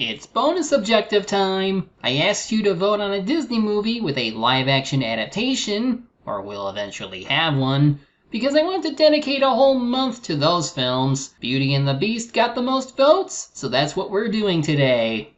It's bonus objective time! I asked you to vote on a Disney movie with a live-action adaptation, or will eventually have one, because I want to dedicate a whole month to those films. Beauty and the Beast got the most votes, so that's what we're doing today.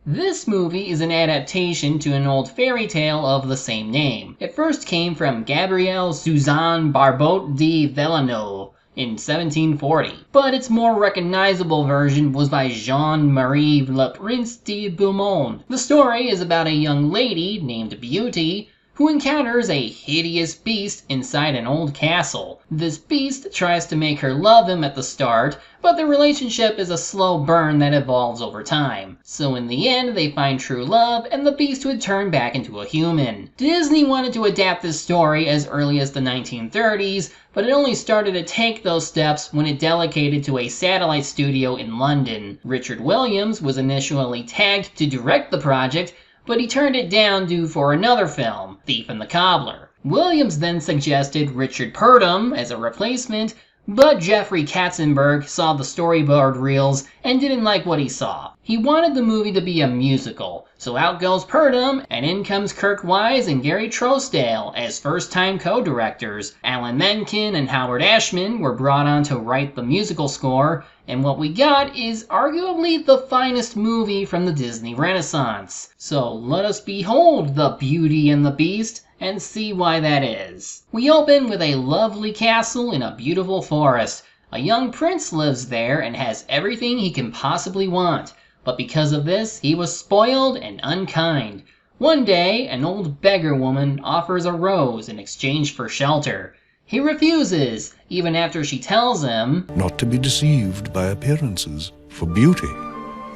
This movie is an adaptation to an old fairy tale of the same name. It first came from Gabrielle Suzanne Barbault de Villeneuve in 1740, but its more recognizable version was by Jean-Marie Le Prince de Beaumont. The story is about a young lady named Beauty who encounters a hideous beast inside an old castle. This beast tries to make her love him at the start, but the relationship is a slow burn that evolves over time. So in the end, they find true love, and the beast would turn back into a human. Disney wanted to adapt this story as early as the 1930s, but it only started to take those steps when it delegated to a satellite studio in London. Richard Williams was initially tagged to direct the project, but he turned it down due for another film, Thief and the Cobbler. Williams then suggested Richard Purdom as a replacement, but Jeffrey Katzenberg saw the storyboard reels and didn't like what he saw. He wanted the movie to be a musical, so out goes Purdom, and in comes Kirk Wise and Gary Trousdale as first-time co-directors. Alan Menken and Howard Ashman were brought on to write the musical score, and what we got is arguably the finest movie from the Disney Renaissance. So let us behold the Beauty and the Beast and see why that is. We open with a lovely castle in a beautiful forest. A young prince lives there and has everything he can possibly want, but because of this, he was spoiled and unkind. One day, an old beggar woman offers a rose in exchange for shelter. He refuses, even after she tells him, "Not to be deceived by appearances, for beauty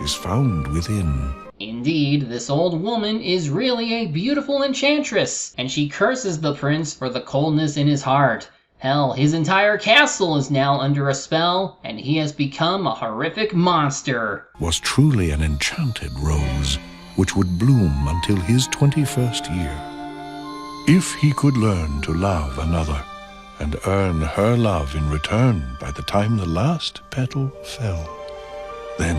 is found within." Indeed, this old woman is really a beautiful enchantress, and she curses the prince for the coldness in his heart. Hell, his entire castle is now under a spell, and he has become a horrific monster. Was truly an enchanted rose, which would bloom until his 21st year. If he could learn to love another, and earn her love in return by the time the last petal fell, then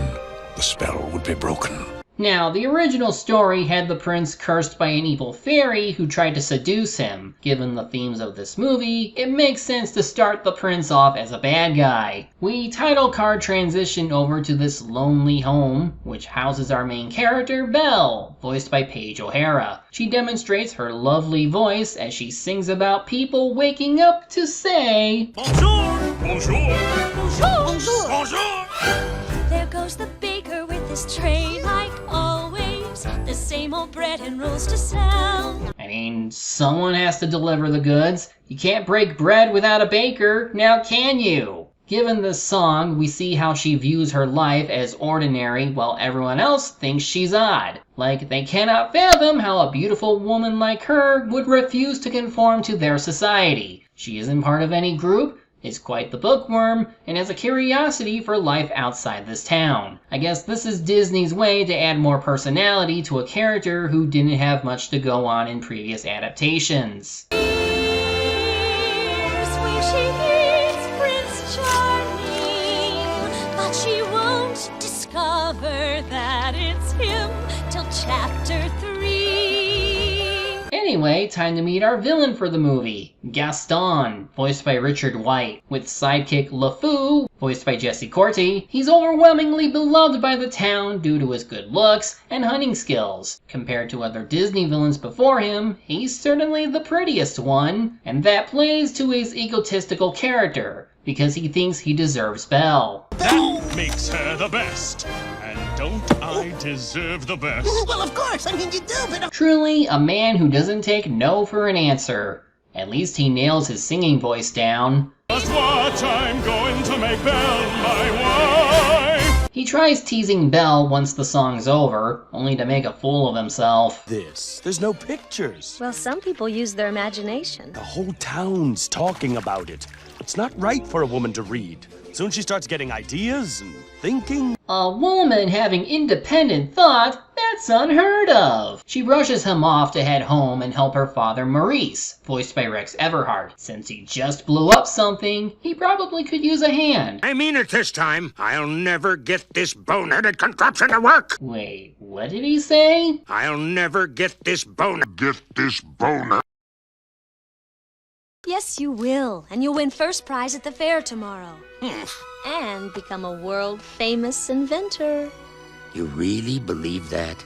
the spell would be broken. Now, the original story had the prince cursed by an evil fairy who tried to seduce him. Given the themes of this movie, it makes sense to start the prince off as a bad guy. We title card transition over to this lonely home, which houses our main character, Belle, voiced by Paige O'Hara. She demonstrates her lovely voice as she sings about people waking up to say, "Bonjour! Bonjour! Bonjour! Bonjour! Bonjour! There goes the baker with his tray like always. The same old bread and rolls to sell." I mean, someone has to deliver the goods. You can't break bread without a baker, now can you? Given this song, we see how she views her life as ordinary while everyone else thinks she's odd. Like, they cannot fathom how a beautiful woman like her would refuse to conform to their society. She isn't part of any group, is quite the bookworm, and has a curiosity for life outside this town. I guess this is Disney's way to add more personality to a character who didn't have much to go on in previous adaptations. Sweet she is, Prince Charming, but she won't discover that it's him till chapter 3. Anyway, time to meet our villain for the movie, Gaston, voiced by Richard White. With sidekick LeFou, voiced by Jesse Corti, he's overwhelmingly beloved by the town due to his good looks and hunting skills. Compared to other Disney villains before him, he's certainly the prettiest one, and that plays to his egotistical character, because he thinks he deserves Belle. That makes her the best. And don't I deserve the best? Well, of course, I mean you do, but... Truly a man who doesn't take no for an answer. At least he nails his singing voice down. Just what I'm going to make Belle my wife. He tries teasing Belle once the song's over, only to make a fool of himself. There's no pictures. Well, some people use their imagination. The whole town's talking about it. It's not right for a woman to read. Soon she starts getting ideas and thinking. A woman having independent thought? That's unheard of. She rushes him off to head home and help her father Maurice, voiced by Rex Everhart. Since he just blew up something, he probably could use a hand. I mean it this time. I'll never get this boneheaded contraption to work. Wait, what did he say? I'll never get this boner. Yes, you will. And you'll win first prize at the fair tomorrow. And become a world-famous inventor. You really believe that?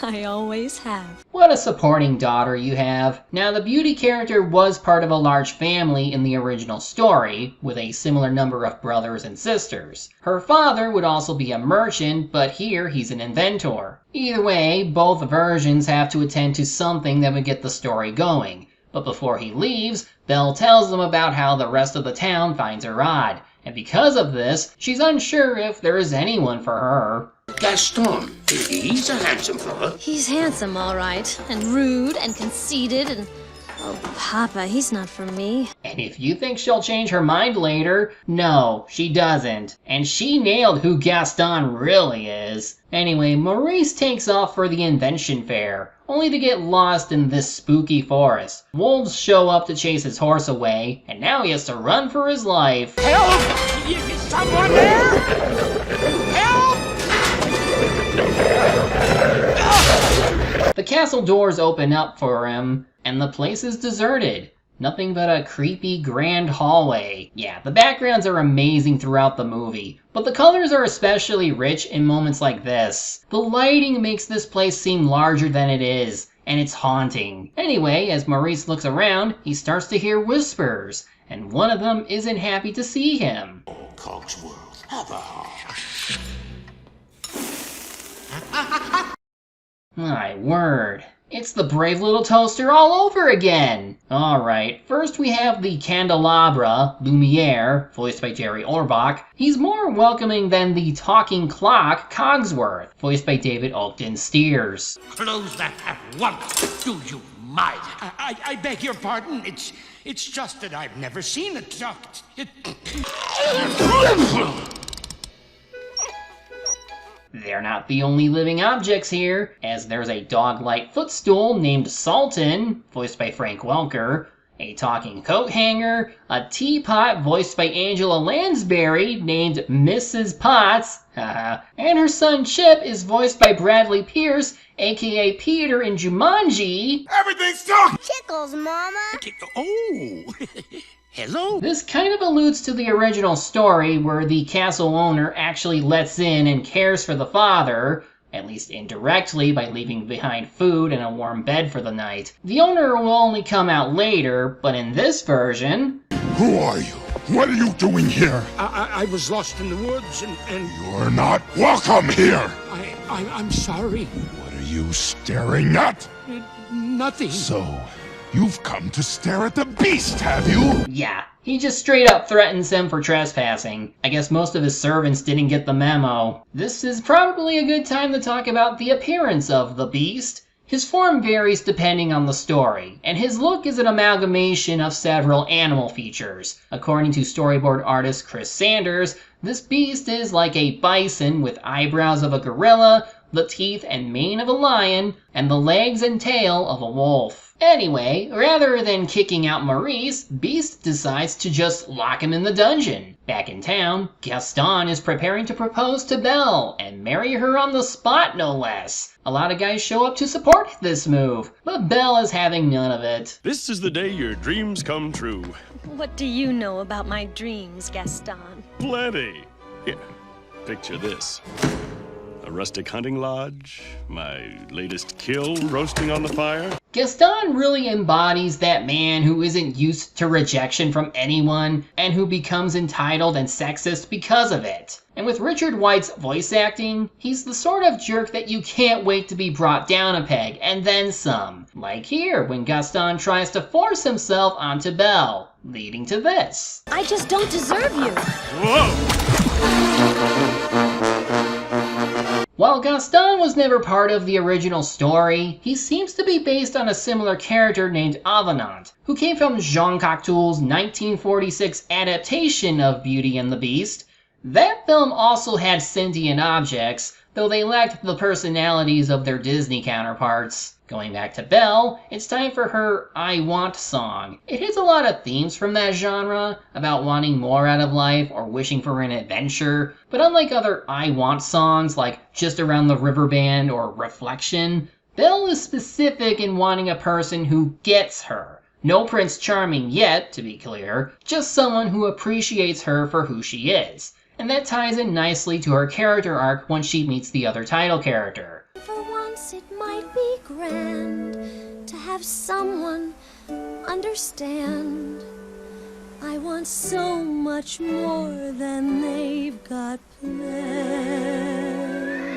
I always have. What a supporting daughter you have. Now, the Beauty character was part of a large family in the original story, with a similar number of brothers and sisters. Her father would also be a merchant, but here he's an inventor. Either way, both versions have to attend to something that would get the story going. But before he leaves, Belle tells them about how the rest of the town finds her odd. And because of this, she's unsure if there is anyone for her. Gaston, he's a handsome fella. He's handsome, all right. And rude and conceited and... Oh, Papa, he's not for me. And if you think she'll change her mind later, no, she doesn't. And she nailed who Gaston really is. Anyway, Maurice takes off for the invention fair, only to get lost in this spooky forest. Wolves show up to chase his horse away, and now he has to run for his life. Help! Someone there? Help! The castle doors open up for him, and the place is deserted. Nothing but a creepy grand hallway. Yeah, the backgrounds are amazing throughout the movie, but the colors are especially rich in moments like this. The lighting makes this place seem larger than it is, and it's haunting. Anyway, as Maurice looks around, he starts to hear whispers, and one of them isn't happy to see him. Cogsworth, have a heart. My word. It's the brave little toaster all over again! Alright, first we have the candelabra, Lumiere, voiced by Jerry Orbach. He's more welcoming than the talking clock, Cogsworth, voiced by David Ogden Steers. Close that at once, do you mind? I beg your pardon. It's just that I've never seen a clock. They're not the only living objects here, as there's a dog-like footstool named Sultan, voiced by Frank Welker, a talking coat hanger, a teapot voiced by Angela Lansbury named Mrs. Potts, and her son Chip is voiced by Bradley Pierce, aka Peter in Jumanji. Everything's stuck! Tickles, Mama. Oh, hello? This kind of alludes to the original story where the castle owner actually lets in and cares for the father, at least indirectly by leaving behind food and a warm bed for the night. The owner will only come out later, but in this version... Who are you? What are you doing here? I was lost in the woods and You're not welcome here! I'm sorry. What are you staring at? Nothing. So, you've come to stare at the beast, have you? Yeah, he just straight up threatens him for trespassing. I guess most of his servants didn't get the memo. This is probably a good time to talk about the appearance of the beast. His form varies depending on the story, and his look is an amalgamation of several animal features. According to storyboard artist Chris Sanders, this beast is like a bison with eyebrows of a gorilla, the teeth and mane of a lion, and the legs and tail of a wolf. Anyway, rather than kicking out Maurice, Beast decides to just lock him in the dungeon. Back in town, Gaston is preparing to propose to Belle and marry her on the spot, no less. A lot of guys show up to support this move, but Belle is having none of it. This is the day your dreams come true. What do you know about my dreams, Gaston? Plenty. Here, picture this. A rustic hunting lodge, my latest kill roasting on the fire. Gaston really embodies that man who isn't used to rejection from anyone and who becomes entitled and sexist because of it. And with Richard White's voice acting, he's the sort of jerk that you can't wait to be brought down a peg and then some. Like here, when Gaston tries to force himself onto Belle, leading to this. I just don't deserve you. Whoa! While Gaston was never part of the original story, he seems to be based on a similar character named Avenant, who came from Jean Cocteau's 1946 adaptation of Beauty and the Beast. That film also had sentient objects, though they lacked the personalities of their Disney counterparts. Going back to Belle, it's time for her I Want song. It hits a lot of themes from that genre, about wanting more out of life or wishing for an adventure, but unlike other I Want songs like Just Around the River Band or Reflection, Belle is specific in wanting a person who gets her. No Prince Charming yet, to be clear, just someone who appreciates her for who she is. And that ties in nicely to her character arc when she meets the other title character. For once it might be grand to have someone understand. I want so much more than they've got planned.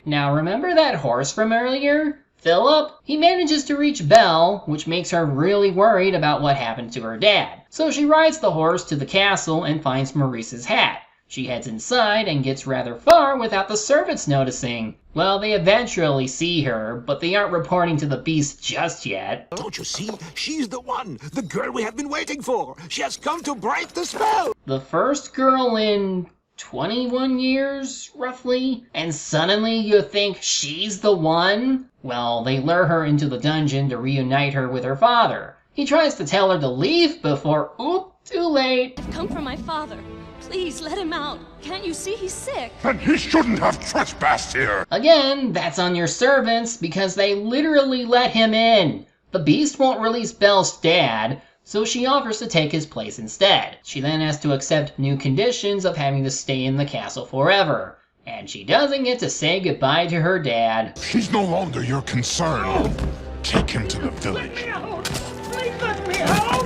Now remember that horse from earlier? Philip? He manages to reach Belle, which makes her really worried about what happened to her dad. So she rides the horse to the castle and finds Maurice's hat. She heads inside and gets rather far without the servants noticing. Well, they eventually see her, but they aren't reporting to the Beast just yet. Don't you see? She's the one, the girl we have been waiting for. She has come to break the spell. The first girl in 21 years, roughly? And suddenly you think she's the one? Well, they lure her into the dungeon to reunite her with her father. He tries to tell her to leave before, oop, too late. I've come for my father. Please let him out. Can't you see he's sick? Then he shouldn't have trespassed here. Again, that's on your servants because they literally let him in. The Beast won't release Belle's dad, so she offers to take his place instead. She then has to accept new conditions of having to stay in the castle forever. And she doesn't get to say goodbye to her dad. He's no longer your concern. Take him to the village. Let me out! Please let me out!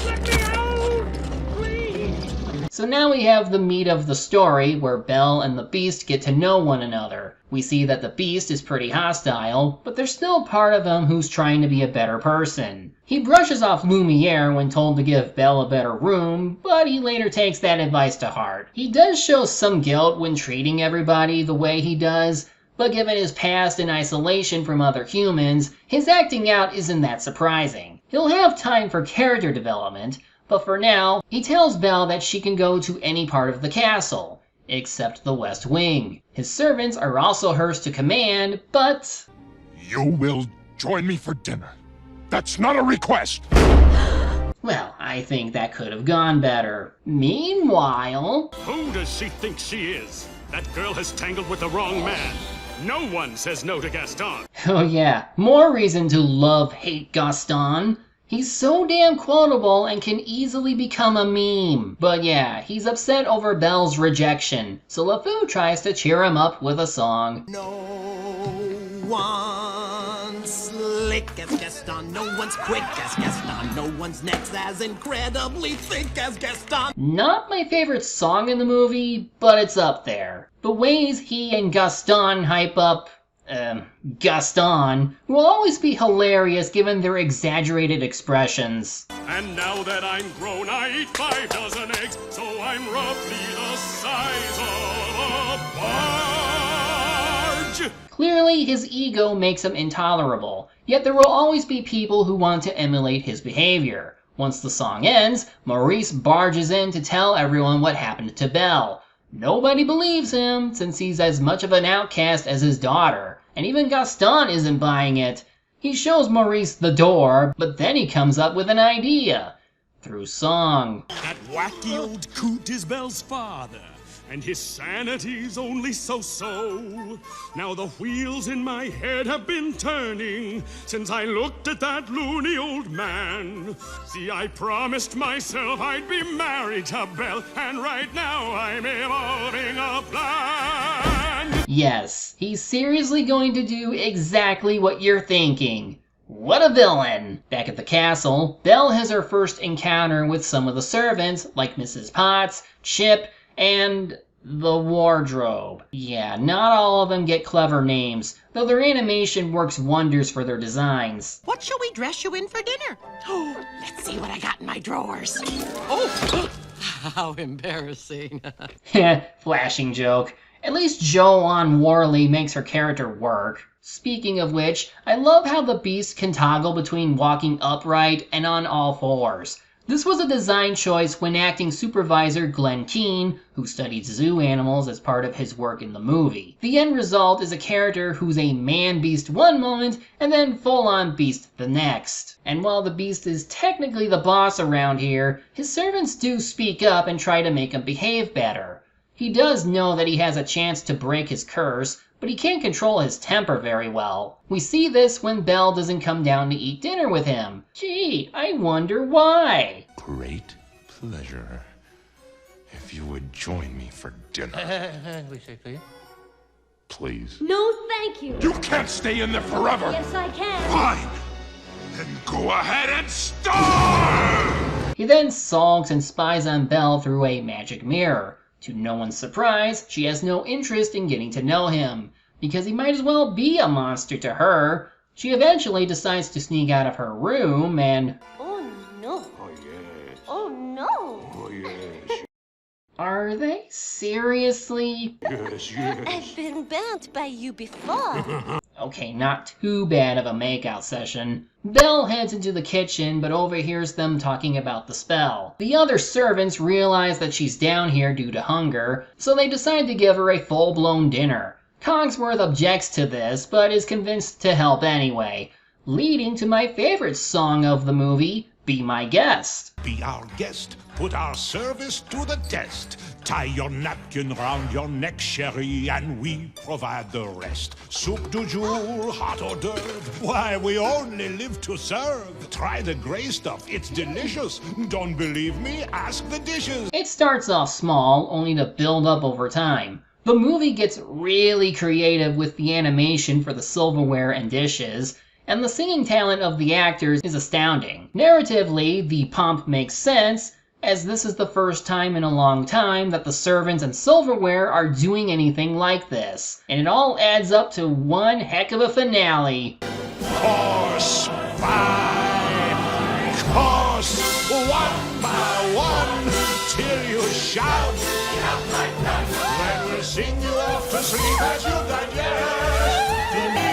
Let me out! Please! So now we have the meat of the story where Belle and the Beast get to know one another. We see that the Beast is pretty hostile, but there's still part of him who's trying to be a better person. He brushes off Lumiere when told to give Belle a better room, but he later takes that advice to heart. He does show some guilt when treating everybody the way he does, but given his past in isolation from other humans, his acting out isn't that surprising. He'll have time for character development, but for now, he tells Belle that she can go to any part of the castle, except the West Wing. His servants are also hers to command, but... You will join me for dinner. That's not a request. Well, I think that could have gone better. Meanwhile... Who does she think she is? That girl has tangled with the wrong man. No one says no to Gaston. Oh yeah, more reason to love-hate Gaston. He's so damn quotable and can easily become a meme. But yeah, he's upset over Belle's rejection, so LeFou tries to cheer him up with a song. No one's slick as Gaston, no one's quick as Gaston, no one's neck's as incredibly thick as Gaston. Not my favorite song in the movie, but it's up there. The ways he and Gaston hype up Gaston will always be hilarious given their exaggerated expressions. And now that I'm grown, I eat 5 dozen eggs, so I'm roughly the size of a barge. Clearly, his ego makes him intolerable, yet there will always be people who want to emulate his behavior. Once the song ends, Maurice barges in to tell everyone what happened to Belle. Nobody believes him, since he's as much of an outcast as his daughter, and even Gaston isn't buying it. He shows Maurice the door, but then he comes up with an idea. Through song. That wacky old coot is Belle's father, and his sanity's only so-so. Now the wheels in my head have been turning since I looked at that loony old man. See, I promised myself I'd be married to Belle, and right now I'm evolving a plan. Yes, he's seriously going to do exactly what you're thinking. What a villain! Back at the castle, Belle has her first encounter with some of the servants, like Mrs. Potts, Chip, and the wardrobe. Yeah, not all of them get clever names, though their animation works wonders for their designs. What shall we dress you in for dinner? Oh, let's see what I got in my drawers. Oh, how embarrassing. Heh, flashing joke. At least Joanne Worley makes her character work. Speaking of which, I love how the Beast can toggle between walking upright and on all fours. This was a design choice when acting supervisor Glenn Keane, who studied zoo animals as part of his work in the movie. The end result is a character who's a man-beast one moment and then full-on beast the next. And while the beast is technically the boss around here, his servants do speak up and try to make him behave better. He does know that he has a chance to break his curse, but he can't control his temper very well. We see this when Belle doesn't come down to eat dinner with him. Gee, I wonder why. Great pleasure. If you would join me for dinner. Please. No, thank you. You can't stay in there forever. Yes, I can. Fine. Then go ahead and starve! He then sulks and spies on Belle through a magic mirror. To no one's surprise, she has no interest in getting to know him, because he might as well be a monster to her. She eventually decides to sneak out of her room and... Oh no. Oh, yes. Oh no. Oh, yes. Are they seriously? Yes, yes. I've been burnt by you before. Okay, not too bad of a makeout session. Belle heads into the kitchen but overhears them talking about the spell. The other servants realize that she's down here due to hunger, so they decide to give her a full-blown dinner. Cogsworth objects to this, but is convinced to help anyway, leading to my favorite song of the movie, Be My Guest. Be our guest, put our service to the test. Tie your napkin round your neck, Sherry, and we provide the rest. Soup du jour, hot hors d'oeuvre, why we only live to serve. Try the gray stuff, it's delicious. Don't believe me? Ask the dishes. It starts off small, only to build up over time. The movie gets really creative with the animation for the silverware and dishes, and the singing talent of the actors is astounding. Narratively, the pomp makes sense, as this is the first time in a long time that the servants and silverware are doing anything like this. And it all adds up to one heck of a finale. Course by course, one by one, till you shout. Then we'll sing you off to sleep as you digest. Give me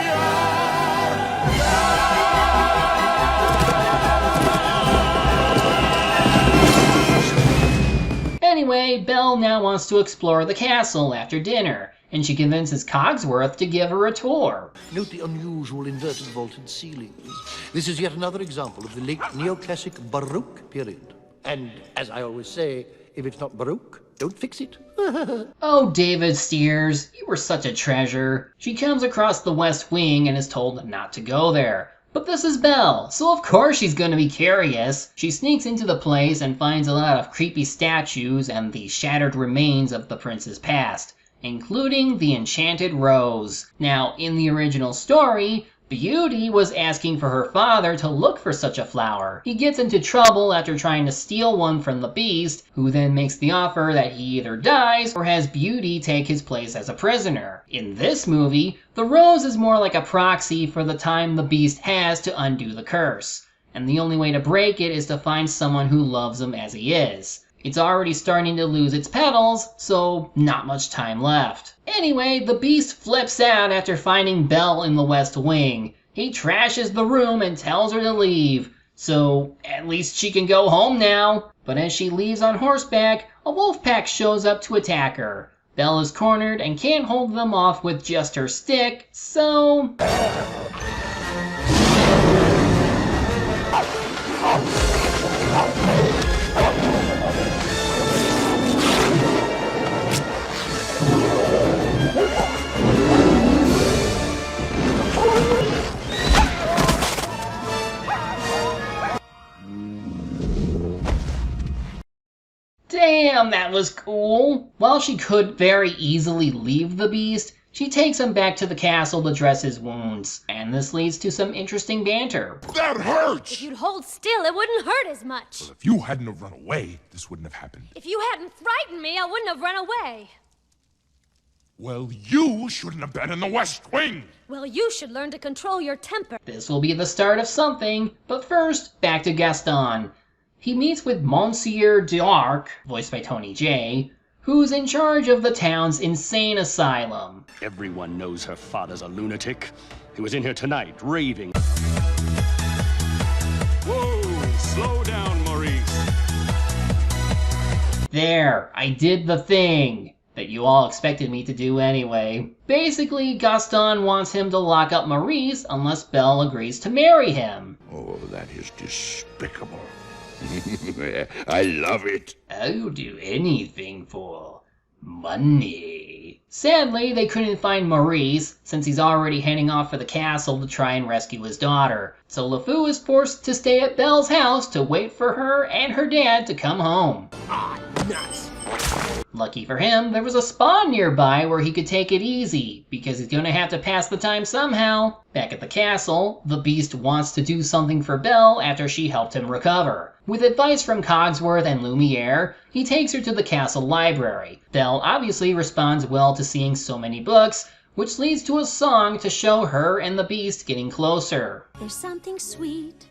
Anyway, Belle now wants to explore the castle after dinner, and she convinces Cogsworth to give her a tour. Note the unusual inverted vaulted ceilings. This is yet another example of the late neoclassic Baroque period. And as I always say, if it's not Baroque, don't fix it. Oh, David Steers, you were such a treasure. She comes across the West Wing and is told not to go there. But this is Belle, so of course she's gonna be curious. She sneaks into the place and finds a lot of creepy statues and the shattered remains of the prince's past, including the enchanted rose. Now, in the original story, Beauty was asking for her father to look for such a flower. He gets into trouble after trying to steal one from the Beast, who then makes the offer that he either dies or has Beauty take his place as a prisoner. In this movie, the rose is more like a proxy for the time the Beast has to undo the curse, and the only way to break it is to find someone who loves him as he is. It's already starting to lose its petals, so not much time left. Anyway, the Beast flips out after finding Belle in the West Wing. He trashes the room and tells her to leave, so at least she can go home now. But as she leaves on horseback, a wolf pack shows up to attack her. Belle is cornered and can't hold them off with just her stick, so... Damn, that was cool! While she could very easily leave the Beast, she takes him back to the castle to dress his wounds. And this leads to some interesting banter. That hurts! If you'd hold still, it wouldn't hurt as much. Well, if you hadn't have run away, this wouldn't have happened. If you hadn't frightened me, I wouldn't have run away. Well, you shouldn't have been in the West Wing! Well, you should learn to control your temper. This will be the start of something, but first, back to Gaston. He meets with Monsieur d'Arc, voiced by Tony Jay, who's in charge of the town's insane asylum. Everyone knows her father's a lunatic. He was in here tonight, raving. Whoa, slow down, Maurice. There, I did the thing that you all expected me to do anyway. Basically, Gaston wants him to lock up Maurice unless Belle agrees to marry him. Oh, that is despicable. I love it. I'll do anything for money. Sadly, they couldn't find Maurice, since he's already heading off for the castle to try and rescue his daughter. So LeFou is forced to stay at Belle's house to wait for her and her dad to come home. Ah, nuts. Lucky for him, there was a spa nearby where he could take it easy, because he's gonna have to pass the time somehow. Back at the castle, the Beast wants to do something for Belle after she helped him recover. With advice from Cogsworth and Lumiere, he takes her to the castle library. Belle obviously responds well to seeing so many books, which leads to a song to show her and the Beast getting closer. There's something sweet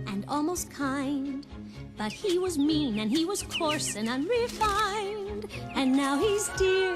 and almost kind, but he was mean and he was coarse and unrefined, and now he's dear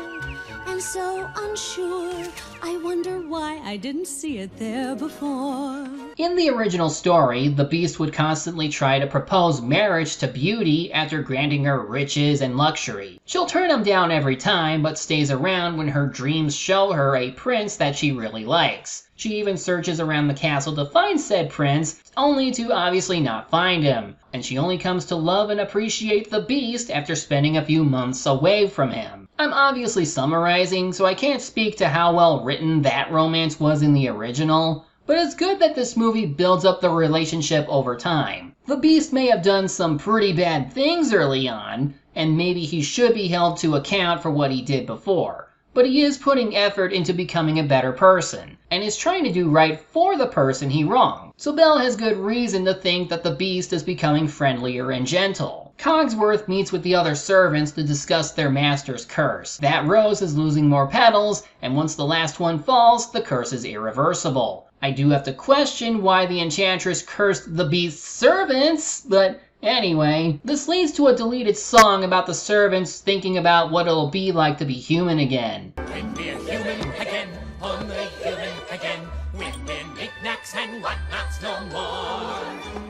and so unsure. I wonder why I didn't see it there before. In the original story, the Beast would constantly try to propose marriage to Beauty after granting her riches and luxury. She'll turn him down every time, but stays around when her dreams show her a prince that she really likes. She even searches around the castle to find said prince, only to obviously not find him. And she only comes to love and appreciate the Beast after spending a few months away from him. I'm obviously summarizing, so I can't speak to how well written that romance was in the original, but it's good that this movie builds up the relationship over time. The Beast may have done some pretty bad things early on, and maybe he should be held to account for what he did before, but he is putting effort into becoming a better person, and is trying to do right for the person he wronged. So Belle has good reason to think that the Beast is becoming friendlier and gentle. Cogsworth meets with the other servants to discuss their master's curse. That rose is losing more petals, and once the last one falls, the curse is irreversible. I do have to question why the enchantress cursed the Beast's servants, but anyway, this leads to a deleted song about the servants thinking about what it'll be like to be human again. When we're human again, only human again, with knickknacks and whatnots no more.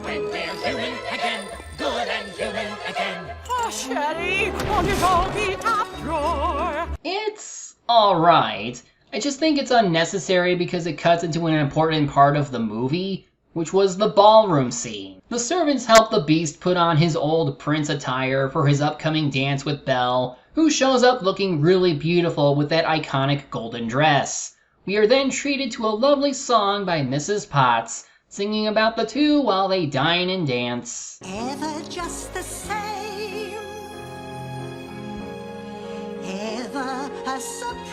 When we're human again, good and human again. Oh, Sherry, on your doggy top drawer. It's alright. I just think it's unnecessary because it cuts into an important part of the movie, which was the ballroom scene. The servants help the Beast put on his old prince attire for his upcoming dance with Belle, who shows up looking really beautiful with that iconic golden dress. We are then treated to a lovely song by Mrs. Potts, singing about the two while they dine and dance. Ever just the same, ever a surprise,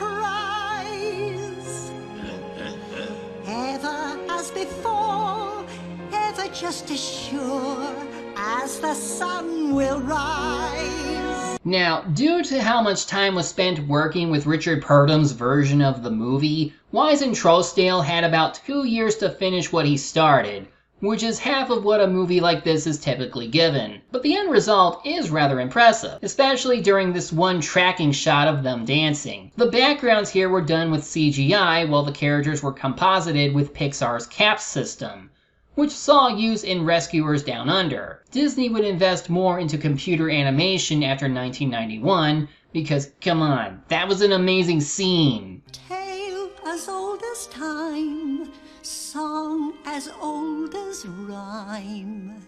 ever as before, ever just as sure as the sun will rise. Now, due to how much time was spent working with Richard Purdum's version of the movie, Wise and Trousdale had about 2 years to finish what he started, which is half of what a movie like this is typically given. But the end result is rather impressive, especially during this one tracking shot of them dancing. The backgrounds here were done with CGI while the characters were composited with Pixar's CAPS system, which saw use in Rescuers Down Under. Disney would invest more into computer animation after 1991, because come on, that was an amazing scene. Tale as old as time, song as old as rhyme,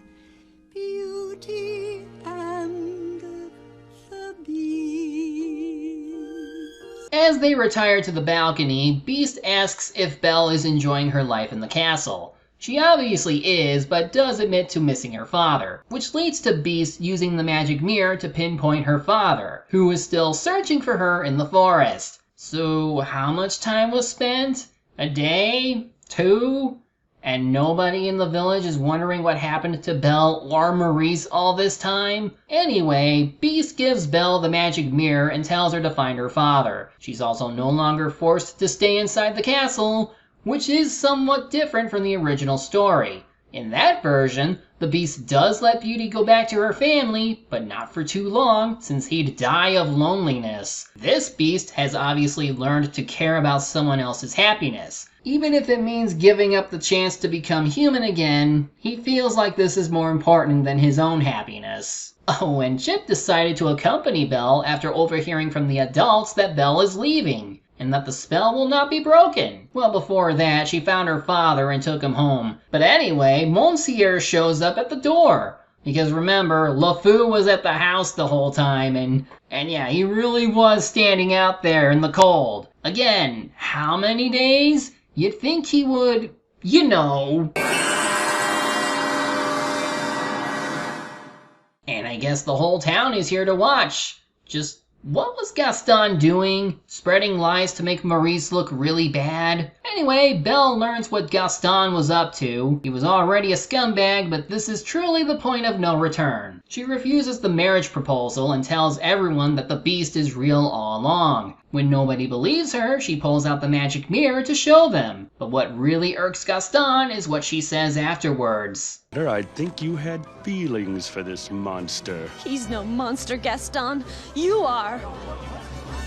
Beauty and the Beast. As they retire to the balcony, Beast asks if Belle is enjoying her life in the castle. She obviously is, but does admit to missing her father, which leads to Beast using the magic mirror to pinpoint her father, who is still searching for her in the forest. So how much time was spent? A day? 2? And nobody in the village is wondering what happened to Belle or Maurice all this time? Anyway, Beast gives Belle the magic mirror and tells her to find her father. She's also no longer forced to stay inside the castle, which is somewhat different from the original story. In that version, the Beast does let Beauty go back to her family, but not for too long, since he'd die of loneliness. This Beast has obviously learned to care about someone else's happiness, Even if it means giving up the chance to become human again, he feels like this is more important than his own happiness. Oh, and Chip decided to accompany Belle after overhearing from the adults that Belle is leaving, and that the spell will not be broken. Well, before that, she found her father and took him home. But anyway, Monsieur shows up at the door. Because remember, LeFou was at the house the whole time, and yeah, he really was standing out there in the cold. Again, how many days? You'd think he would, you know. And I guess the whole town is here to watch. Just what was Gaston doing? Spreading lies to make Maurice look really bad? Anyway, Belle learns what Gaston was up to. He was already a scumbag, but this is truly the point of no return. She refuses the marriage proposal and tells everyone that the beast is real all along. When nobody believes her, she pulls out the magic mirror to show them. But what really irks Gaston is what she says afterwards. I'd think you had feelings for this monster. He's no monster, Gaston. You are.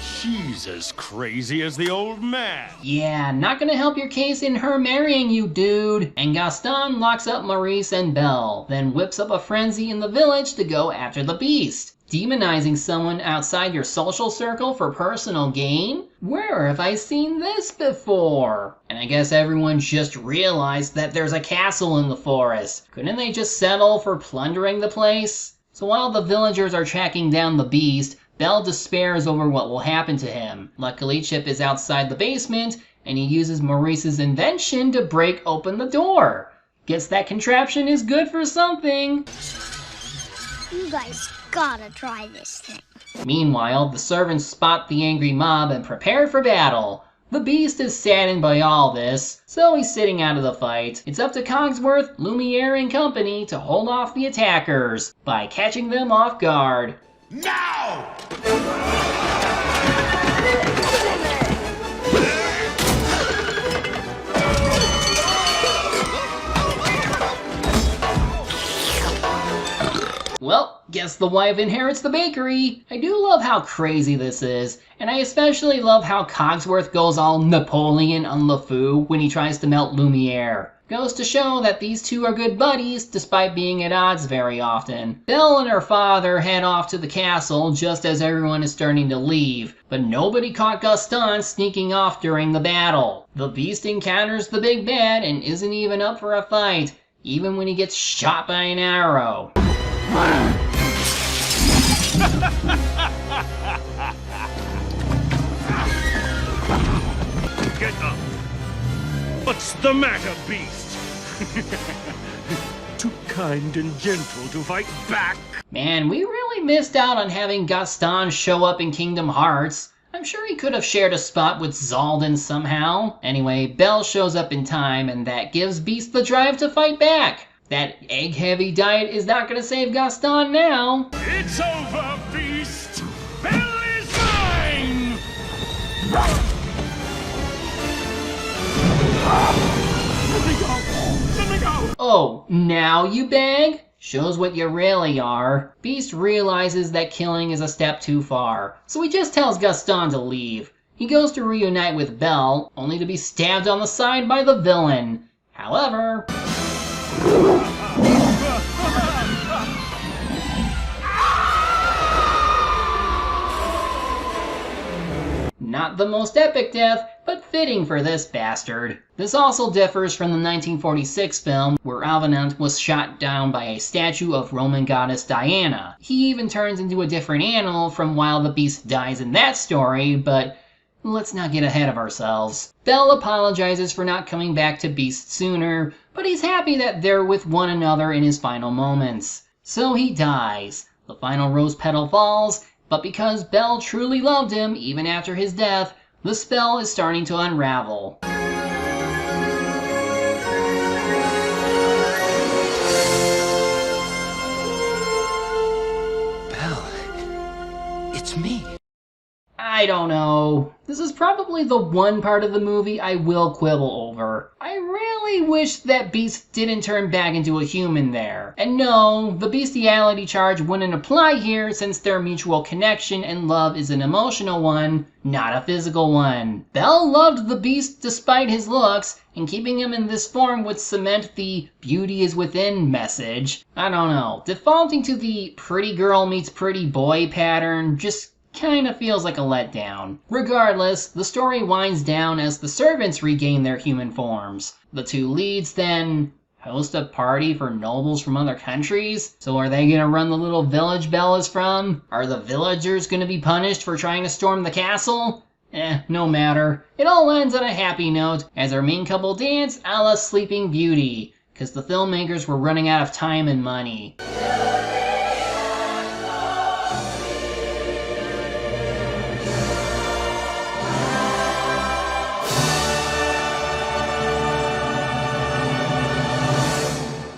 She's as crazy as the old man. Yeah, not gonna help your case in her marrying you, dude. And Gaston locks up Maurice and Belle, then whips up a frenzy in the village to go after the beast. Demonizing someone outside your social circle for personal gain? Where have I seen this before? And I guess everyone just realized that there's a castle in the forest. Couldn't they just settle for plundering the place? So while the villagers are tracking down the beast, Belle despairs over what will happen to him. Luckily, Chip is outside the basement, and he uses Maurice's invention to break open the door. Guess that contraption is good for something. You guys gotta try this thing. Meanwhile, the servants spot the angry mob and prepare for battle. The beast is saddened by all this, so he's sitting out of the fight. It's up to Cogsworth, Lumiere, and company to hold off the attackers by catching them off guard. Now! Well, guess the wife inherits the bakery. I do love how crazy this is, and I especially love how Cogsworth goes all Napoleon on LeFou when he tries to melt Lumiere. Goes to show that these two are good buddies, despite being at odds very often. Belle and her father head off to the castle just as everyone is starting to leave, but nobody caught Gaston sneaking off during the battle. The beast encounters the big bad and isn't even up for a fight, even when he gets shot by an arrow. Get up! What's the matter, beast? Too kind and gentle to fight back. Man, we really missed out on having Gaston show up in Kingdom Hearts. I'm sure he could have shared a spot with Zaldin somehow. Anyway, Belle shows up in time, and that gives Beast the drive to fight back. That egg-heavy diet is not gonna save Gaston now. It's over, Beast! Belle is mine! Let me go! Let me go! Oh, now you beg? Shows what you really are. Beast realizes that killing is a step too far, so he just tells Gaston to leave. He goes to reunite with Belle, only to be stabbed on the side by the villain. However... Not the most epic death, but fitting for this bastard. This also differs from the 1946 film where Avenant was shot down by a statue of Roman goddess Diana. He even turns into a different animal from While the Beast dies in that story, but let's not get ahead of ourselves. Belle apologizes for not coming back to Beast sooner, but he's happy that they're with one another in his final moments. So he dies. The final rose petal falls, but because Belle truly loved him even after his death, the spell is starting to unravel. Belle, it's me. I don't know. This is probably the one part of the movie I will quibble over. I really wish that Beast didn't turn back into a human there. And no, the bestiality charge wouldn't apply here since their mutual connection and love is an emotional one, not a physical one. Belle loved the Beast despite his looks, and keeping him in this form would cement the beauty is within message. I don't know. Defaulting to the pretty girl meets pretty boy pattern just kinda feels like a letdown. Regardless, the story winds down as the servants regain their human forms. The two leads then host a party for nobles from other countries. So are they gonna run the little village Belle is from? Are the villagers gonna be punished for trying to storm the castle? No matter. It all ends on a happy note as our main couple dance a la Sleeping Beauty, cause the filmmakers were running out of time and money.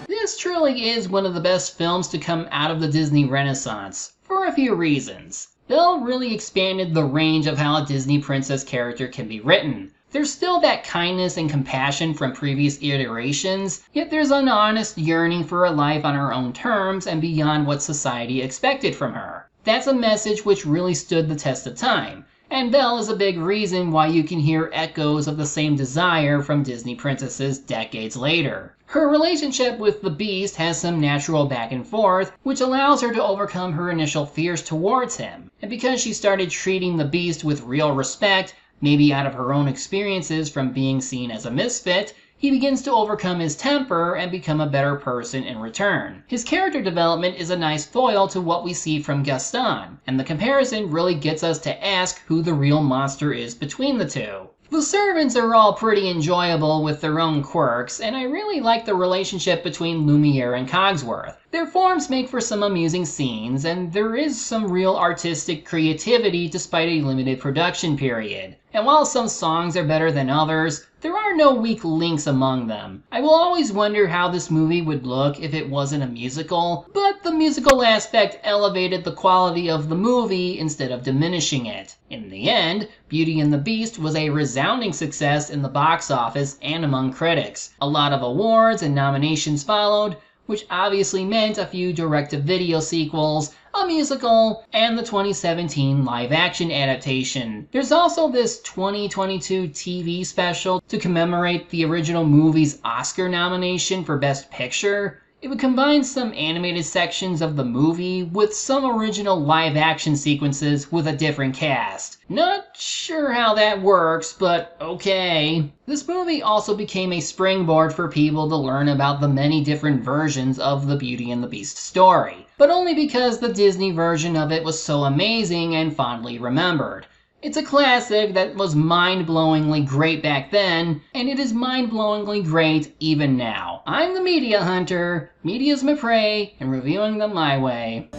This truly is one of the best films to come out of the Disney Renaissance, for a few reasons. Belle really expanded the range of how a Disney princess character can be written. There's still that kindness and compassion from previous iterations, yet there's an honest yearning for a life on her own terms and beyond what society expected from her. That's a message which really stood the test of time, and Belle is a big reason why you can hear echoes of the same desire from Disney princesses decades later. Her relationship with the Beast has some natural back and forth, which allows her to overcome her initial fears towards him. And because she started treating the Beast with real respect, maybe out of her own experiences from being seen as a misfit, he begins to overcome his temper and become a better person in return. His character development is a nice foil to what we see from Gaston, and the comparison really gets us to ask who the real monster is between the two. The servants are all pretty enjoyable with their own quirks, and I really like the relationship between Lumiere and Cogsworth. Their forms make for some amusing scenes, and there is some real artistic creativity despite a limited production period. And while some songs are better than others, there are no weak links among them. I will always wonder how this movie would look if it wasn't a musical, but the musical aspect elevated the quality of the movie instead of diminishing it. In the end, Beauty and the Beast was a resounding success in the box office and among critics. A lot of awards and nominations followed, which obviously meant a few direct-to-video sequels, a musical, and the 2017 live-action adaptation. There's also this 2022 TV special to commemorate the original movie's Oscar nomination for Best Picture. It would combine some animated sections of the movie with some original live-action sequences with a different cast. Not sure how that works, but okay. This movie also became a springboard for people to learn about the many different versions of the Beauty and the Beast story, but only because the Disney version of it was so amazing and fondly remembered. It's a classic that was mind-blowingly great back then, and it is mind-blowingly great even now. I'm the Media Hunter, media's my prey, and reviewing them my way.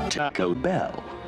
Taco Bell.